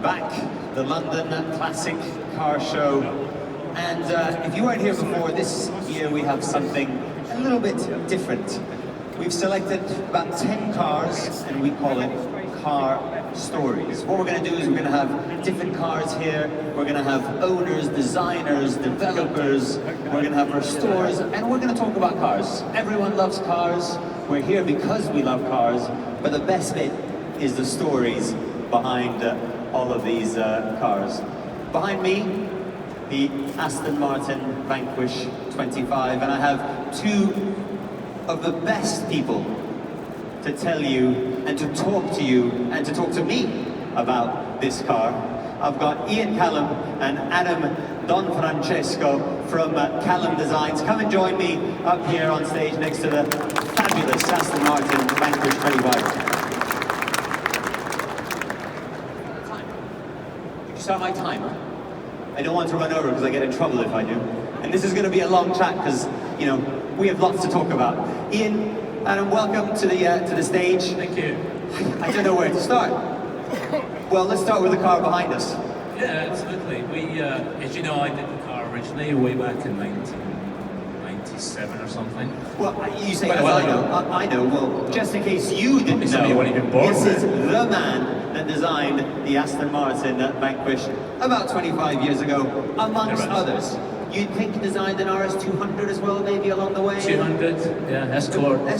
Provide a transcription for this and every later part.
back, the London Classic Car Show. And if you weren't here before, this year we have something a little bit different. We've selected about 10 cars and we call it Car Stories. What we're going to do is we're going to have different cars here. We're going to have owners, designers, developers. We're going to have restorers, and we're going to talk about cars. Everyone loves cars. We're here because we love cars, but the best bit is the stories behind all of these cars. Behind me, the Aston Martin Vanquish 25, and I have two of the best people to tell you and to talk to you and to talk to me about this car. I've got Ian Callum and Adam Donfrancesco from Callum Designs. Come and join me up here on stage next to the fabulous Aston Martin Vanquish 25. Did you start my timer? I don't want to run over because I get in trouble if I do. And this is going to be a long chat because, you know, we have lots to talk about. Ian, Adam, welcome to the stage. Thank you. I don't know where to start. Well, let's start with the car behind us. Yeah, absolutely. We, as you know, I did the car originally way back in 1997 or something. Well, you say, Quite a while ago. I know. Well, just in case you didn't know, you weren't even born this then. is the man that designed the Aston Martin Vanquish about 25 years ago, amongst others. You'd think he designed an RS200 as well, maybe along the way? 200, yeah, Escort, a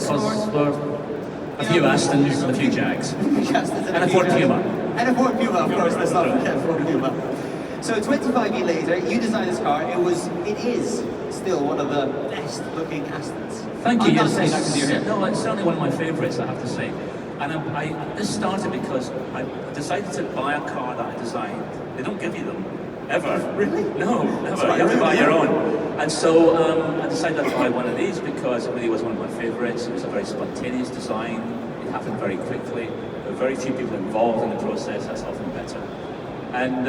few Astons, and a few Jags. And a Ford Puma. And a Ford Puma, of course, let's not forget Ford Puma. So 25 years later, you designed this car. It is still one of the best looking Astons. Thank you. I'm not Yes, saying that because you're here. no, it's certainly one of my favourites, I have to say. And this started because I decided to buy a car that I designed. They don't give you them, ever. Really? No, never. You have to buy your own. And so I decided to buy one of these because it really was one of my favourites. It was a very spontaneous design. It happened very quickly. There were very few people involved in the process. That's often better. And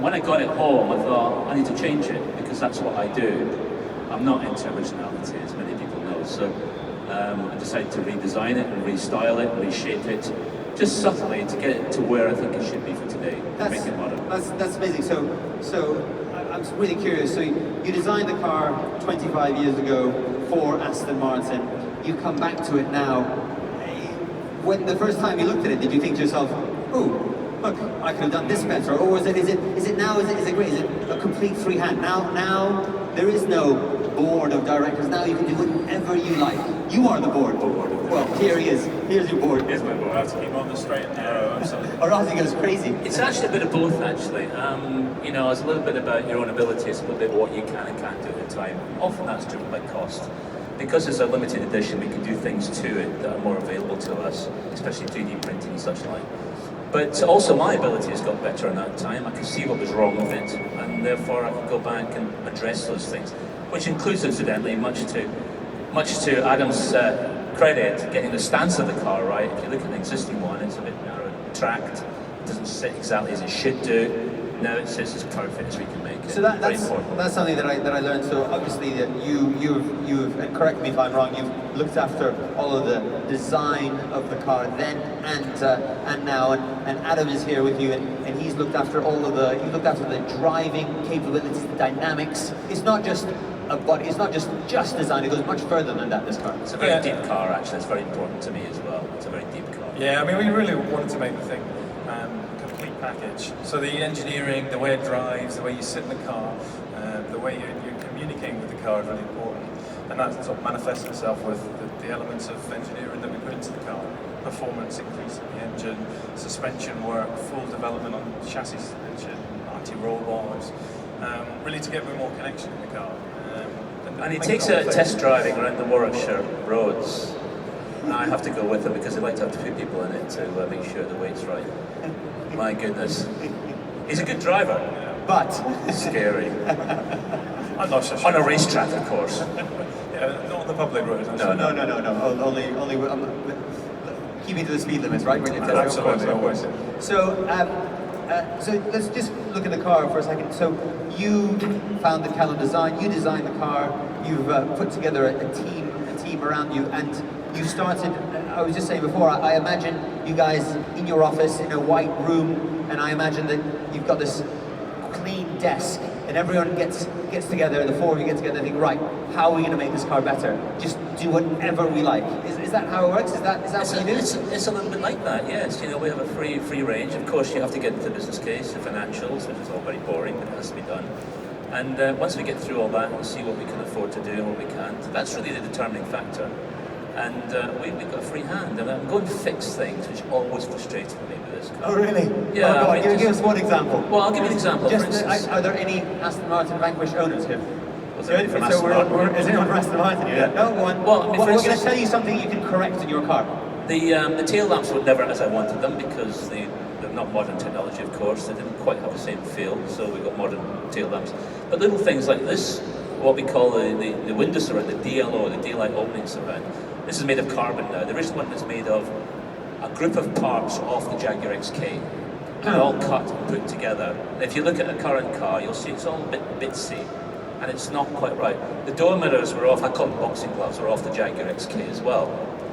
when I got it home, I thought, I need to change it because that's what I do. I'm not into originality, as many people know. So I decided to redesign it and restyle it, reshape it, just subtly to get it to where I think it should be for today, make it modern. That's amazing. So I'm really curious. So you designed the car 25 years ago for Aston Martin. You come back to it now. When the first time you looked at it, did you think to yourself, "Oh, look, I could have done this better"? Or is it now? Is it great? Is it a complete free hand? Now there is no board of directors. Now you can do whatever you like. You are the board. Well, here he is. Here's your board. Here's my board. I have to keep on the straight and narrow. Or else he goes crazy. It's actually a bit of both, actually. You know, it's a little bit about your own ability, it's a little bit what you can and can't do at the time. Often that's driven by cost. Because it's a limited edition, we can do things to it that are more available to us, especially 3D printing and such like. But also my ability has got better in that time. I could see what was wrong with it, and therefore I could go back and address those things, which includes, incidentally, much to Adam's credit, getting the stance of the car right. If you look at the existing one, it's a bit narrow tracked. It doesn't sit exactly as it should do. Now it sits as perfect as we can make it. So that's something that I learned. So obviously that you've and correct me if I'm wrong, you've looked after all of the design of the car then and now, and Adam is here with you, and he's looked after he's looked after the driving capabilities, the dynamics. It's not just a body, it's not just design, it goes much further than that, this car. It's a very deep car, actually. It's very important to me as well. It's a very deep car. Yeah, I mean, we really wanted to make the thing complete package. So the engineering, the way it drives, the way you sit in the car, the way you're communicating with the car is really important. And that sort of manifests itself with the elements of engineering that we put into the car. Performance increase in the engine, suspension work, full development on chassis suspension, anti-roll bars, really to get a bit more connection in the car. And he takes it test driving around the Warwickshire roads. And I have to go with him because I like to have two people in it to make sure the weight's right. My goodness. He's a good driver. But scary. I'm not so sure. On a racetrack, of course. Yeah, not on the public roads. No. Only keeping to the speed limits, right? Absolutely, always. So let's just look at the car for a second. So you founded Callum Design, you designed the car, you've put together a team around you, and you started, I was just saying before, I imagine you guys in your office in a white room, and I imagine that you've got this clean desk, and everyone gets together, and the four of you get together and think, right, how are we going to make this car better? Just do whatever we like. Is that how it works? Is that what you do? It's a little bit like that, yes. You know, we have a free range. Of course, you have to get into the business case, the financials, which is all very boring, but it has to be done. And once we get through all that, we'll see what we can afford to do and what we can't. That's really the determining factor. And we've got a free hand, and I'm going to fix things, which always frustrated me with this car. Oh, really? Yeah. Oh, I mean, give us one example. Well, I'll give you an example. For instance, are there any Aston Martin Vanquish owners here? Was there any from Aston Martin? Is anyone from Aston Martin here? Yeah. No one. Well, We're going to tell you something you can correct in your car. The tail lamps were never as I wanted them because they're not modern technology, of course. They didn't quite have the same feel, so we got modern tail lamps. But little things like this, what we call the window surround, the DLO, the daylight opening surround. This is made of carbon now. The original one is made of a group of parts off the Jaguar XK. They're all cut and put together. And if you look at a current car, you'll see it's all a bit bitsy, and it's not quite right. The door mirrors were off, I call them boxing gloves, were off the Jaguar XK as well.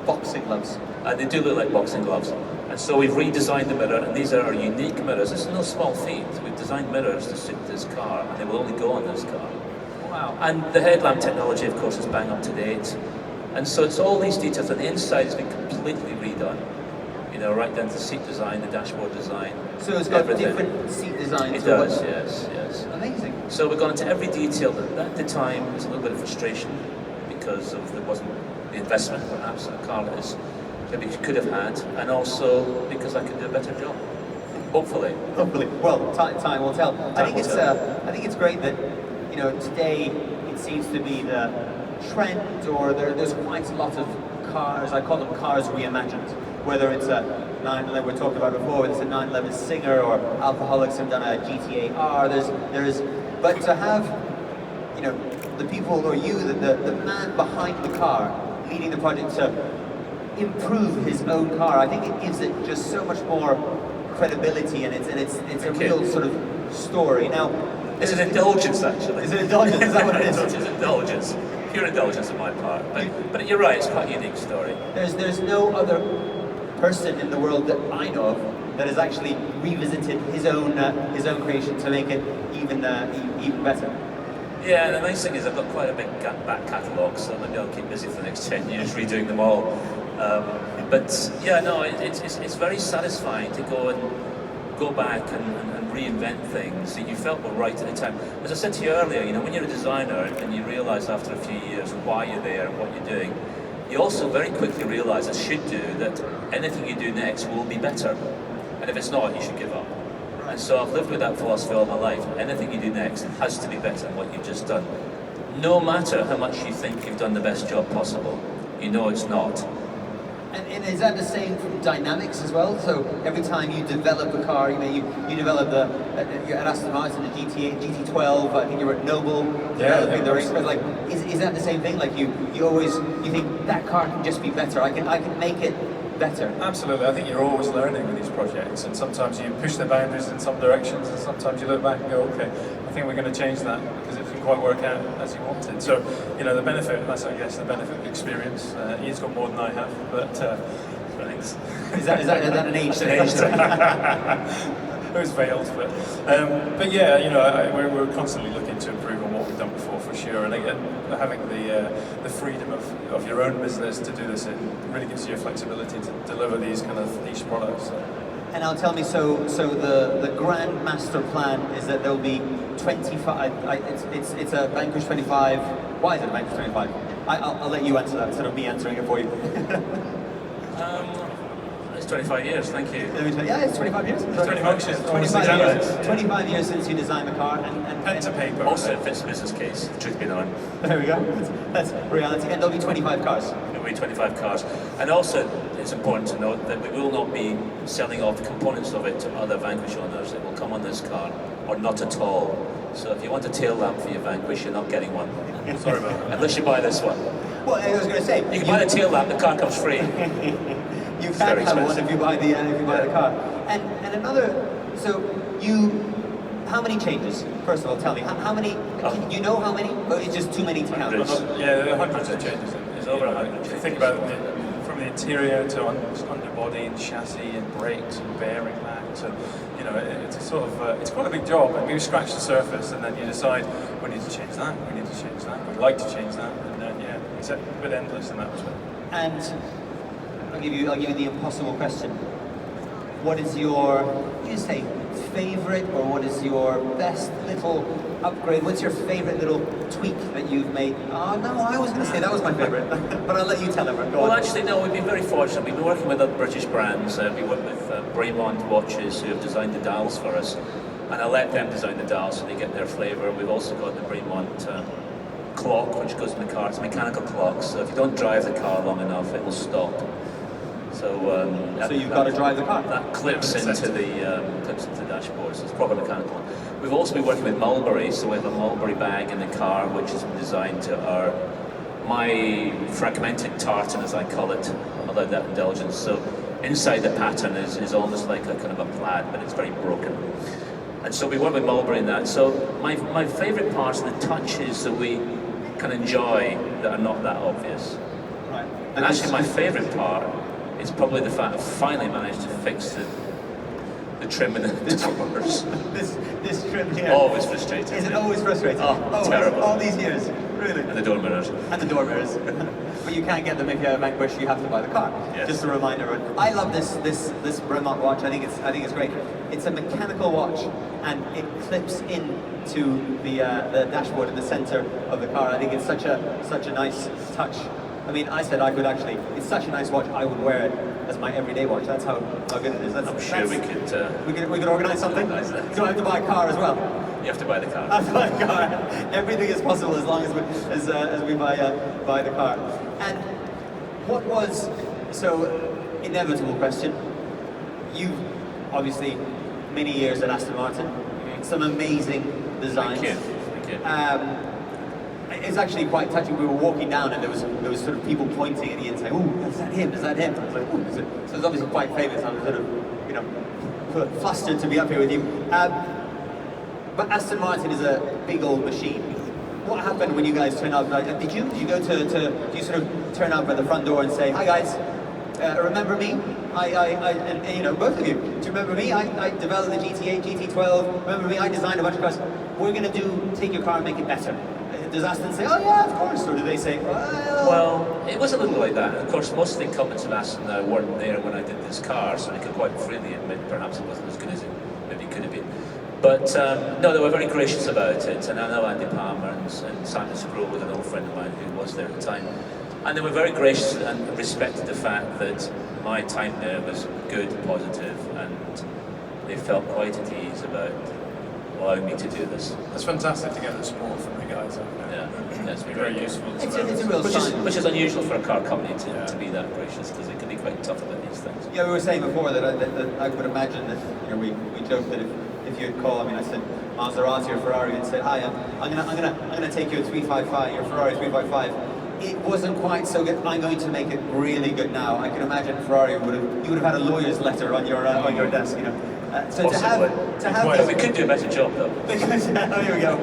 Boxing gloves. They do look like boxing gloves. And so we've redesigned the mirror, and these are our unique mirrors. This is no small feat. We've designed mirrors to suit this car, and they will only go on this car. Wow. And the headlamp technology, of course, is bang up to date. And so it's all these details, and the inside has been completely redone. You know, right down to the seat design, the dashboard design. So it's got everything. different seat designs. It does, yes. Amazing. So we've gone into every detail that at the time was a little bit of frustration because of there wasn't the investment, perhaps, in a car that is maybe could have had, and also because I could do a better job. Hopefully. Hopefully. Well, time will tell. I think it's great that, you know, today it seems to be the trend, or there's quite a lot of cars. I call them cars reimagined. Whether it's a 911 we talked about before, whether it's a 911 Singer, or Alcoholics have done a GTA R. But to have, you know, the people, or you, the man behind the car, leading the project to improve his own car, I think it gives it just so much more credibility, and it's a real sort of story. Now, it's an indulgence, actually. Is it indulgence? Is that what it is? It's indulgence. Pure indulgence on my part. But you're right, it's quite a unique story. There's no other person in the world that I know of that has actually revisited his own creation to make it even better. Yeah, and the nice thing is I've got quite a big back catalogue, so maybe I'll keep busy for the next 10 years redoing them all. But yeah, no, it's very satisfying to go back and reinvent things that you felt were right at the time. As I said to you earlier, you know, when you're a designer and you realise after a few years why you're there and what you're doing, you also very quickly realise, as should do, that anything you do next will be better. And if it's not, you should give up. And so I've lived with that philosophy all my life. Anything you do next has to be better than what you've just done. No matter how much you think you've done the best job possible, you know it's not. And is that the same from dynamics as well? So every time you develop a car, you develop you're at Aston Martin, the GT12. I think you're at Noble developing the race. Like, is that the same thing? Like you think that car can just be better. I can make it better. Absolutely. I think you're always learning with these projects, and sometimes you push the boundaries in some directions, and sometimes you look back and go, okay, I think we're going to change that because it didn't quite work out as you wanted. So, you know, the benefit, that's I guess the benefit of experience. Ian's got more than I have, but thanks. Is that an age thing? It was veiled, but yeah, you know, we're constantly looking to improve on what we've done before, for sure. And again, having the freedom of your own business to do this, it really gives you a flexibility to deliver these kind of niche products. And now tell me, so the grand master plan is that there'll be 25. It's a Vanquish 25. Why is it a Vanquish 25? I'll let you answer that instead of me answering it for you. It's 25 years, thank you. Yeah, it's 25 years. 25 years since you designed the car, and pen to paper. Also, it fits the business case, the truth be known. There we go. That's reality. And there'll be 25 cars. There'll be 25 cars. And also, it's important to note that we will not be selling off the components of it to other Vanquish owners. It will come on this car, or not at all. So if you want a tail lamp for your Vanquish, you're not getting one. Sorry about that. Unless you buy this one. Well, I was going to say, you can buy the tail lamp, the car comes free. You can have one if you buy the car. And another, so how many changes? First of all, tell me, how many, you know how many? Or it's just too many to count? Yeah, there are hundreds of changes. It's over 100 changes. Think about it, from the interior to underbody and chassis and brakes and bearing pack. So, you know, it's a sort of it's quite a big job. And we scratch the surface, and then you decide we need to change that, we need to change that, we'd like to change that, and then yeah, it's a bit endless in that respect. And I'll give you the impossible question. What is your, what do you say, favorite, or what is your best little upgrade? What's your favorite little tweak that you've made? Oh no, I was going to say that was my favorite, but I'll let you tell everyone. Well, actually, no, we've been very fortunate. We've been working with other British brands. We work with Braymont watches who have designed the dials for us, and I let them design the dials so they get their flavour. We've also got the Braymont clock, which goes in the car. It's a mechanical clock, so if you don't drive the car long enough, it will stop. So you've got to drive the car. That clips into the dashboard, so it's proper mechanical. We've also been working with Mulberry, so we have a Mulberry bag in the car, which has been designed to my fragmented tartan, as I call it. I'm allowed that indulgence. So inside the pattern is almost like a kind of a plaid, but it's very broken. And so we work with Mulberry in that. So my favourite parts are the touches that we can enjoy that are not that obvious. Right. And actually, my favourite part is probably the fact I've finally managed to fix the trim and the doors. this trim here. Always frustrating. Is it always frustrating? Oh, terrible. All these years, really. And the door mirrors. And the door mirrors. But you can't get them if you have a Vanquish. You have to buy the car. Yes. Just a reminder. I love this Bremont watch. I think it's great. It's a mechanical watch, and it clips into the dashboard in the center of the car. I think it's such a nice touch. I mean, I said I could actually. It's such a nice watch. I would wear it as my everyday watch. That's how good it is. I'm sure we could organise something. Organise that. Do I have to buy a car as well? You have to buy the car. I have to buy a car. Everything is possible as long as we buy the car. And what was inevitable question? You obviously many years at Aston Martin. Some amazing designs. Thank you. It's actually quite touching. We were walking down, and there was sort of people pointing at Ian saying, "Oh, is that him? Is that him?" I was like, "Oh, is it?" So it's obviously quite famous. I'm sort of, flustered to be up here with you. But Aston Martin is a big old machine. What happened when you guys turned up? Did you did you sort of turn up at the front door and say, "Hi guys, remember me? And both of you. Do you remember me? I developed the GT8, GT12. Remember me? I designed a bunch of cars. We're going to take your car and make it better." Does Aston say, "Oh yeah, of course," or do they say, Well, it was a little like that. Of course, most of the incumbents of Aston weren't there when I did this car, so they could quite freely admit perhaps it wasn't as good as it maybe could have been. But no, they were very gracious about it, and I know Andy Palmer and Simon Scroll was an old friend of mine who was there at the time. And they were very gracious and respected the fact that my time there was good, positive, and they felt quite at ease about allowing me to do this. It's fantastic to get the support from the guys. Yeah, that's been very useful. It's a real sign. Which is unusual for a car company to be that gracious, because it can be quite tough about these things. Yeah, we were saying before that I would imagine that we joked that if you'd call, I mean, I said Maserati or Ferrari and said, "Hi, I'm gonna take you a 355, your Ferrari 355." It wasn't quite so good. I'm going to make it really good now. I can imagine Ferrari you would have had a lawyer's letter on your desk, So Possibly. to have We could do a better job though. Because, here we go.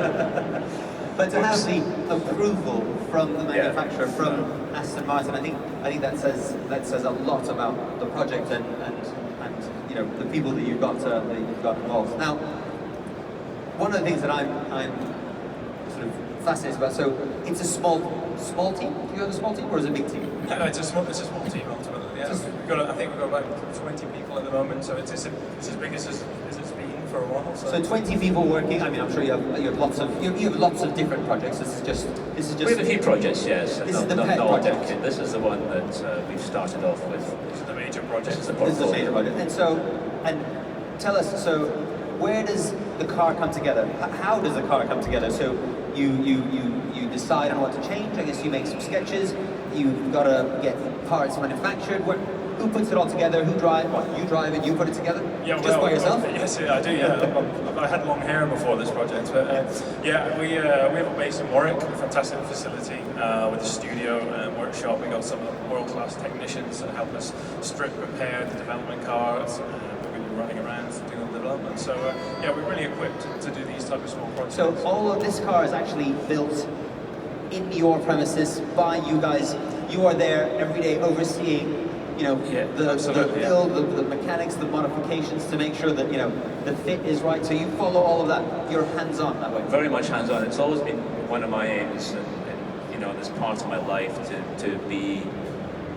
But to have the approval from the manufacturer, from Aston Martin, I think that says a lot about the project and the people that you've got involved. Now, one of the things that I'm sort of fascinated about. So it's a small team. Do you have a small team, or is it a big team? No, it's a small team ultimately. Yeah, I think we've got about 20 people at the moment, so it's as big as it's been for a while. So 20 people working. I mean, I'm sure you have lots of different projects. This is just. We have a few projects, yes. This is the pet project. This is the one that we've started off with. This is the major project. This is the major project. And tell us. So where does the car come together? How does the car come together? So you decide on what to change. I guess you make some sketches. You've got to get parts manufactured. Who puts it all together? Who drives? What, you drive it? You put it together? Yeah, just by yourself? Yes, I do. Yeah, I had long hair before this project, but we have a base in Warwick, a fantastic facility with a studio and workshop. We got some world-class technicians that help us strip repair the development cars. We've been running around doing the development. So we're really equipped to do these type of small projects. So all of this car is actually built in your premises by you guys. You are there every day overseeing you know, Yeah, the absolutely, build, the mechanics, the modifications to make sure that, you know, the fit is right. So you follow all of that. You're hands-on that way. Very much hands-on. It's always been one of my aims, and you know, this part of my life to be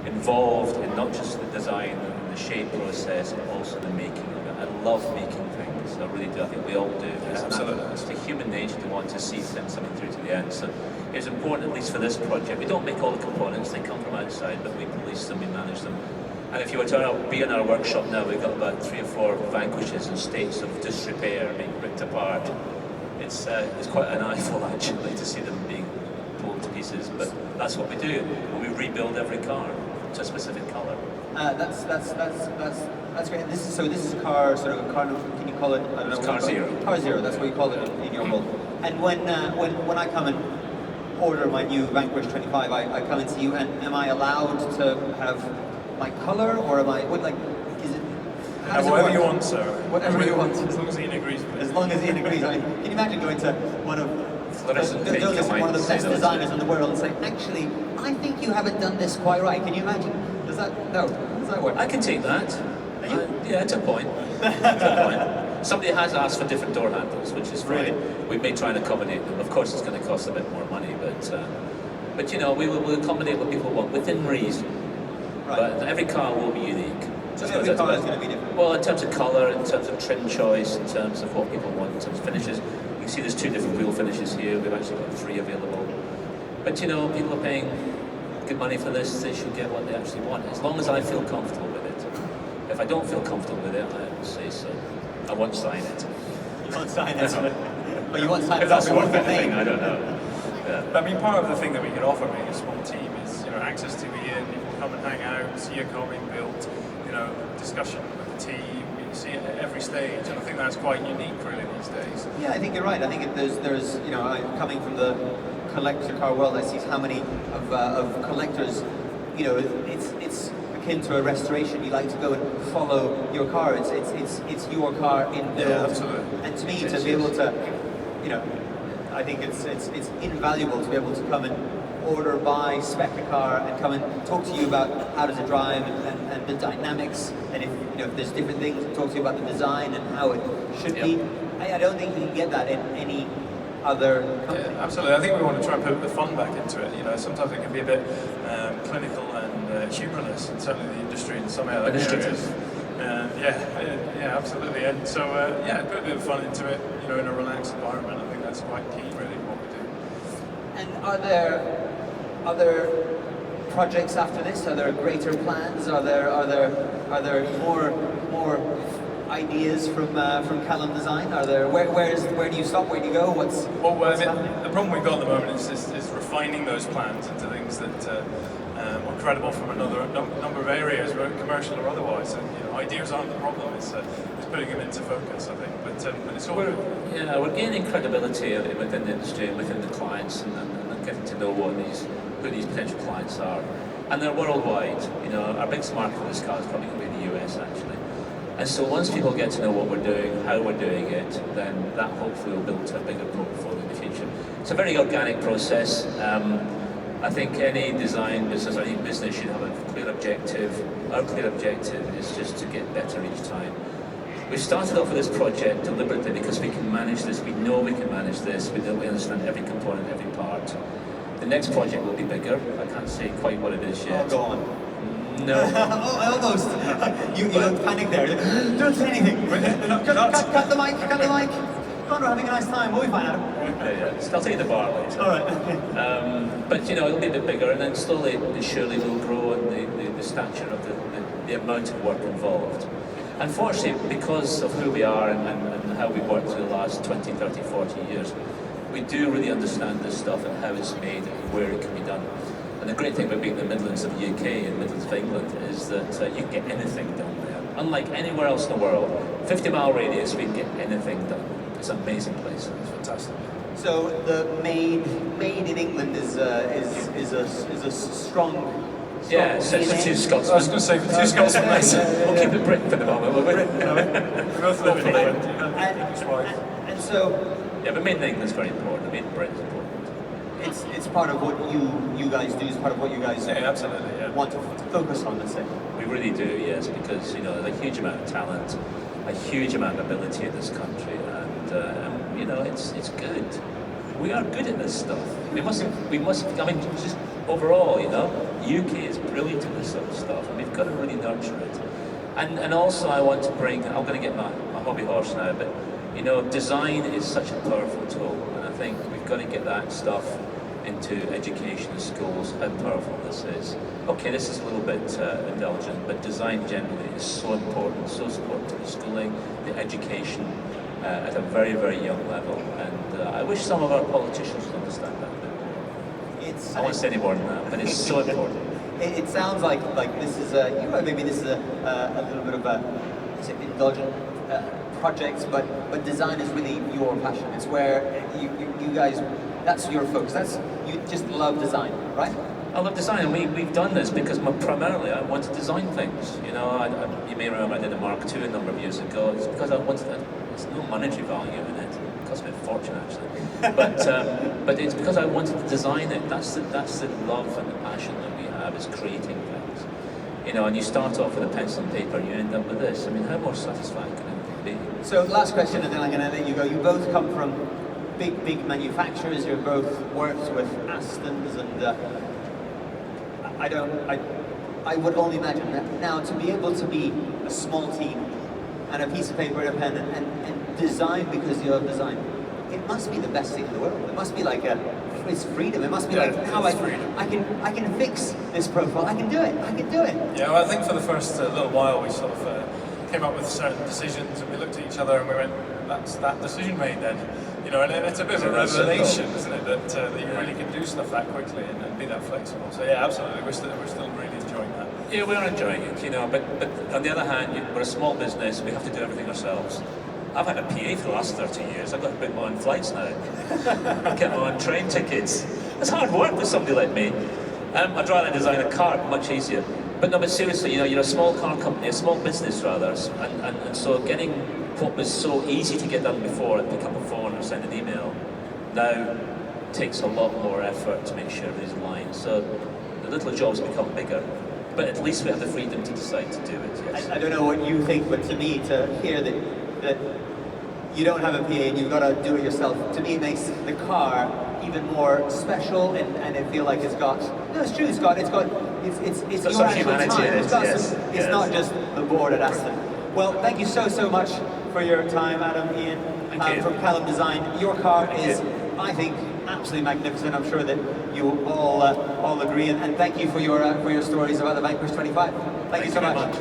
involved in not just the design and the shape process, but also the making of it. I love making things. I really do. I think we all do. Absolutely. It's a human nature to want to see something through to the end. So it's important, at least for this project. We don't make all the components. They come from outside, but we police them, we manage them. And if you were to be in our workshop now, we've got about 3 or 4 Vanquishes in states of disrepair, being ripped apart. It's quite an eyeful, actually, to see them being pulled to pieces. But that's what we do. We rebuild every car to a specific colour. That's great. This is a car, sort of a car. Can you call it? I don't know. It's car zero. Car zero. That's what you call it in your world. And when I come and order my new Vanquish 25, I come and see you. And am I allowed to have my colour, or am I what, like? Is it? How does it Whatever work? you want, sir. Whatever you want. As long as Ian agrees with it. As long as Ian agrees. I mean, can you imagine going to one of Fluorescent pink, one of the I might best say, designers in the world and say, actually, I think you haven't done this quite right. Can you imagine? Does that work? I can take that. Yeah, to a point. Somebody has asked for different door handles, which is fine. Really? We may try and accommodate them. Of course, it's going to cost a bit more money, but you know, we'll accommodate what people want within reason. Right. But every car will be unique. So every car is going to be different. Well, in terms of colour, in terms of trim choice, in terms of what people want, in terms of finishes. You can see there's 2 different wheel finishes here. We've actually got 3 available. But you know, people are paying good money for this. They should get what they actually want, as long as I feel comfortable with it. If I don't feel comfortable with it, I will say so. I won't sign it. You won't sign it. But you won't sign it. If that's worth anything, I don't know. Yeah. I mean, part of the thing that we can offer being a small team is, you know, access to Ian. You can come and hang out, see a car being built, you know, discussion with the team. You can see it at every stage, and I think that's quite unique, really, these days. Yeah, I think you're right. I think there's you know, coming from the collector car world, I see how many of collectors, you know, it's akin to a restoration. You like to go and follow your car. It's your car in build. Yeah, absolutely. And to me, to be able to, you know, I think it's invaluable to be able to come and order, buy, spec a car, and come and talk to you about how does it drive and the dynamics, and if, you know, if there's different things, talk to you about the design and how it should be. I don't think you can get that in any other company. Yeah, absolutely. I think we want to try and put the fun back into it. You know, sometimes it can be a bit clinical and humorless, and certainly the industry in some areas. Yeah, absolutely. And so, put a bit of fun into it. You know, in a relaxed environment. I think that's quite key, really, what we do. And are there other projects after this? Are there greater plans? Are there more ideas from Callum Design? Are there where do you stop? Where do you go? What's happening? The problem we've got at the moment is refining those plans into things that are credible from another number of areas, commercial or otherwise. And, you know, ideas aren't the problem. It's putting them into focus, I think. But it's all good. Yeah, we're gaining credibility within the industry and within the clients, and getting to know who these potential clients are. And they're worldwide. You know, our biggest market for this car is probably going to be the US, actually. And so once people get to know what we're doing, how we're doing it, then that hopefully will build to a bigger portfolio in the future. It's a very organic process. I think any design business or any business should have a clear objective. Our clear objective is just to get better each time. We started off with this project deliberately because we can manage this. We know we can manage this. We understand every component, every part. The next project will be bigger. I can't say quite what it is yet. Oh, go on. No. Oh, almost. You looked panicked there. Don't say anything. Cut the mic. Cut the mic. Go on, we're having a nice time. We'll be fine, Adam. Yeah. I'll tell you the bar later. All right. But you know, it'll be a bit bigger, and then slowly and surely we'll grow in the stature of the amount of work involved. Unfortunately, because of who we are and how we've worked through the last 20, 30, 40 years, we do really understand this stuff and how it's made and where it can be done. And the great thing about being in the Midlands of the UK and Midlands of England is that you can get anything done there. Unlike anywhere else in the world, 50-mile radius, we can get anything done. It's an amazing place. It's fantastic. So the made in England is a strong. Yeah, so it's two Scotsmen. I was going to say, for two Scotsmen, we'll keep it Britain for the moment, will we? We both live in England. And so. Yeah, but made in England is very important. Made in Britain is important. It's part of what you guys do. It's part of what you guys absolutely, want to focus on. Let's say. We really do, yes, because there's a huge amount of talent, a huge amount of ability in this country, and it's good. We are good at this stuff. We must. I mean, just overall, UK is brilliant at this sort of stuff, and we've got to really nurture it. And also, I want to bring. I'm going to get my hobby horse now, but design is such a powerful tool, and I think we've got to get that stuff into education schools, how powerful this is. Okay, this is a little bit indulgent, but design generally is so important to the schooling, the education at a very, very young level. And I wish some of our politicians would understand that a bit more. I won't say any more than that, but it's so important. It sounds like this is maybe this is a little bit of a indulgent project, but design is really your passion. It's where you guys. That's your focus. You just love design, right? I love design, and we've done this because primarily I want to design things. You may remember I did a Mark II a number of years ago. It's because I wanted to. There's no monetary value in it. It cost me a fortune actually, but it's because I wanted to design it. That's the love and the passion that we have, is creating things. And you start off with a pencil and paper, and you end up with this. I mean, how more satisfying can it be? So last question, and then I'm going to let you go. You both come from big manufacturers. You've both worked with Astons, and I would only imagine that now to be able to be a small team and a piece of paper and a pen and design because you love design, it must be the best thing in the world. It must be like it's freedom. It must be like how I can fix this profile. I can do it. Yeah, well, I think for the first little while we sort of came up with certain decisions, and we looked at each other and we went, "That's that decision made then." And it's a bit of a revelation, isn't it, that you really can do stuff that quickly and be that flexible. So yeah, absolutely, we're still really enjoying that. Yeah, we are enjoying it, but on the other hand, we're a small business. We have to do everything ourselves. I've had a PA for the last 30 years. I've got to book my own flights now. Get my own train tickets. It's hard work for somebody like me. I'd rather design a car, much easier. But seriously, you're a small car company, a small business rather, and so getting what was so easy to get done before, and pick up a phone or send an email, now takes a lot more effort to make sure everything's in line. So the little jobs become bigger, but at least we have the freedom to decide to do it. Yes. I don't know what you think, but to me, to hear that you don't have a PA and you've got to do it yourself, to me it makes the car even more special, and I feel like it's got it's your actual humanity time. in it. It's not just the board at Aston. Well, thank you so much for your time, Adam, Ian, from Callum Design. Your car is, I think, absolutely magnificent. I'm sure that you all agree, and thank you for your stories about the Vanquish 25. Thank you so much.